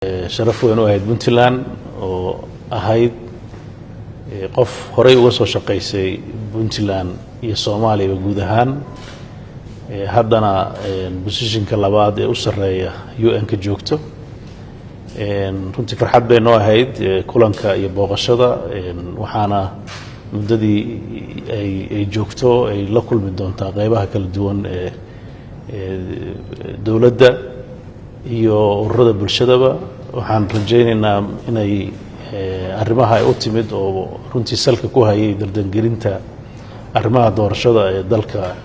sharaf weyn u ahayd Puntland oo ahayd qof horey uga soo shaqeysay Puntland iyo Soomaaliya guud ahaan haddana positionka labaad ee u sareeya UN-ka joogto runtii farxad bay noo ahayd kulanka iyo booqashada waxaana muddadii ay joogto ay la kulmi doontaa qaybaha kala duwan ee dawladda iyo ururada bulshadaba waxaan rajaynaynaa inay arrimaha ay u timid oo runtii salka ku hayay dardangelinta arrimaha doorashada ee dalka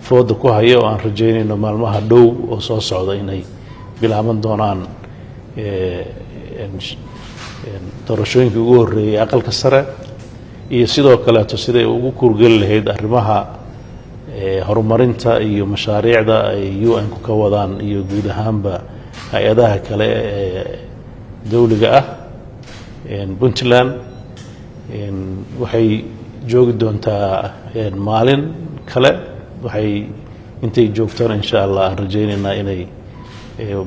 fooda ku haya oo aan rajaynayno maalmaha dhow oo soo socda inay bilaaban doonaan doorashooyinkii ugu horreeyay aqalka sare iyo sidoo kaleeto siday ugu kurgeli lahayd arrimaha horumarinta iyo mashaariicda ay UN-ku ka wadaan iyo guud ahaanba hay-adaha kale ee dawliga ah Puntland waxay joogi doontaa maalin kale waxay intay joogtaan insha Allah aan rajaynaynaa inay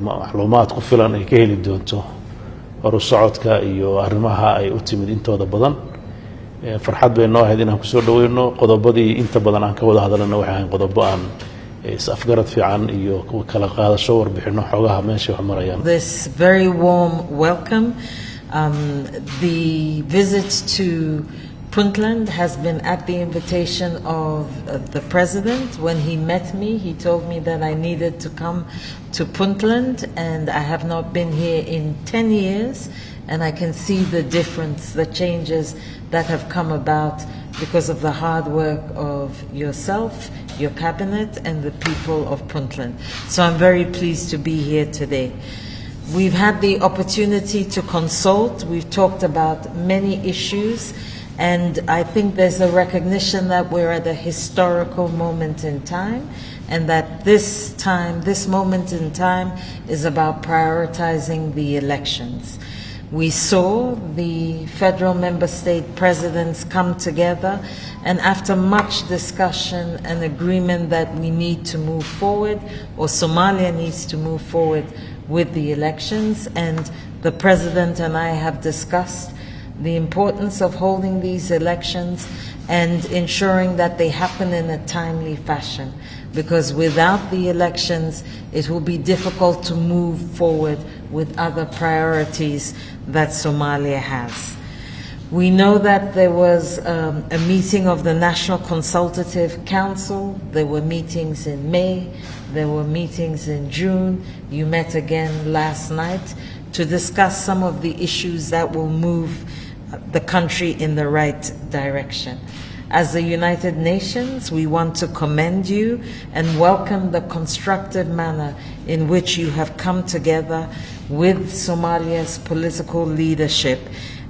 macluumaad ku filan ay ka heli doonto horu socodka iyo arrimaha ay u timid intooda badan farxad bay noo ahayd inaan ku soo dhaweyno qodobadii inta badan aan ka wada hadalna waxaan qodobo aan is-afgarad fiican iyo kala qaadasho warbixino xogaha meesha wax marayaan. This very warm welcome. The visit to Puntland has been at the invitation of the President. When he met me, he told me that I needed to come to Puntland, and I have not been here in 10 years, and I can see the difference, the changes that have come about because of the hard work of yourself, your cabinet, and the people of Puntland. So I'm very pleased to be here today. We've had the opportunity to consult. We've talked about many issues, and I think there's a recognition that we're at a historical moment in time, and that this moment in time is about prioritizing the elections. We saw the federal member state presidents come together, and after much discussion and agreement that we need to move forward, or Somalia needs to move forward with the elections, and the President and I have discussed the importance of holding these elections and ensuring that they happen in a timely fashion, because without the elections it will be difficult to move forward with other priorities that Somalia has. We know that there was a meeting of the National Consultative Council. There were meetings in May, there were meetings in June. You met again last night to discuss some of the issues that will move the country in the right direction. As the United Nations, we want to commend you and welcome the constructive manner in which you have come together with Somalia's political leadership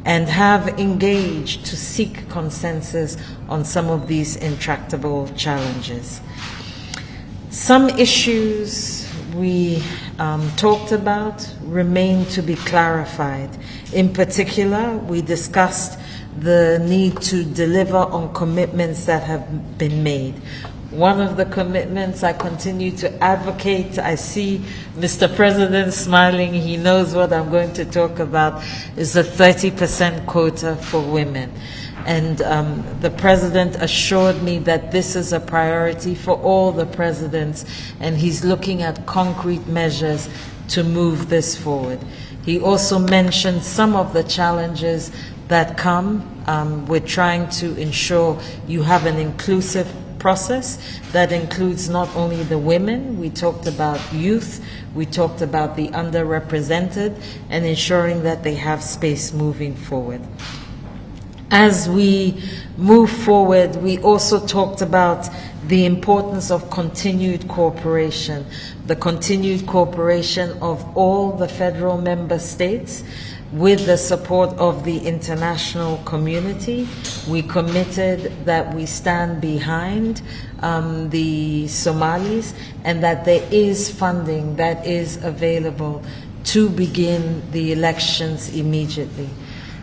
and have engaged to seek consensus on some of these intractable challenges. Some issues we talked about remain to be clarified. In particular, we discussed the need to deliver on commitments that have been made. One of the commitments I continue to advocate, I see Mr. President smiling, he knows what I'm going to talk about, is the 30% quota for women. And the President assured me that this is a priority for all the presidents, and he's looking at concrete measures to move this forward. He also mentioned some of the challenges that come with trying to ensure you have an inclusive process that includes not only the women, we talked about youth, we talked about the underrepresented, and ensuring that they have space moving forward. As we move forward, we also talked about the importance of continued cooperation, the continued cooperation of all the federal member states with the support of the international community. We committed that we stand behind the Somalis and that there is funding that is available to begin the elections immediately.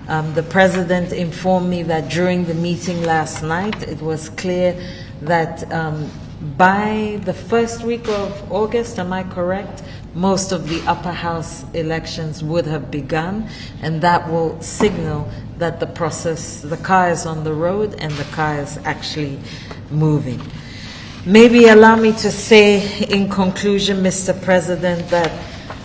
The President informed me that during the meeting last night, it was clear that by the first week of August, am I correct, most of the upper house elections would have begun, and that will signal that the process, the car is on the road and the car is actually moving. Maybe allow me to say in conclusion, Mr. President, that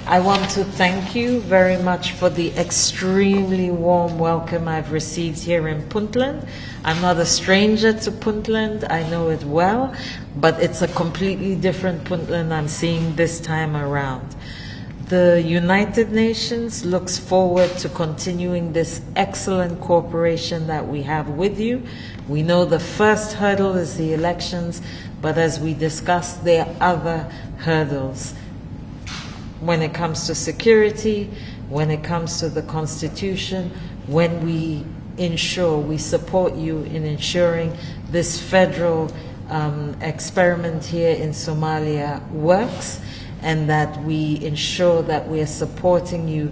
I want to thank you very much for the extremely warm welcome I've received here in Puntland. I'm not a stranger to Puntland, I know it well, but it's a completely different Puntland I'm seeing this time around. The United Nations looks forward to continuing this excellent cooperation that we have with you. We know the first hurdle is the elections, but as we discussed, there are other hurdles. When it comes to security, when it comes to the Constitution, when we ensure, we support you in ensuring this federal experiment here in Somalia works, and that we ensure that we are supporting you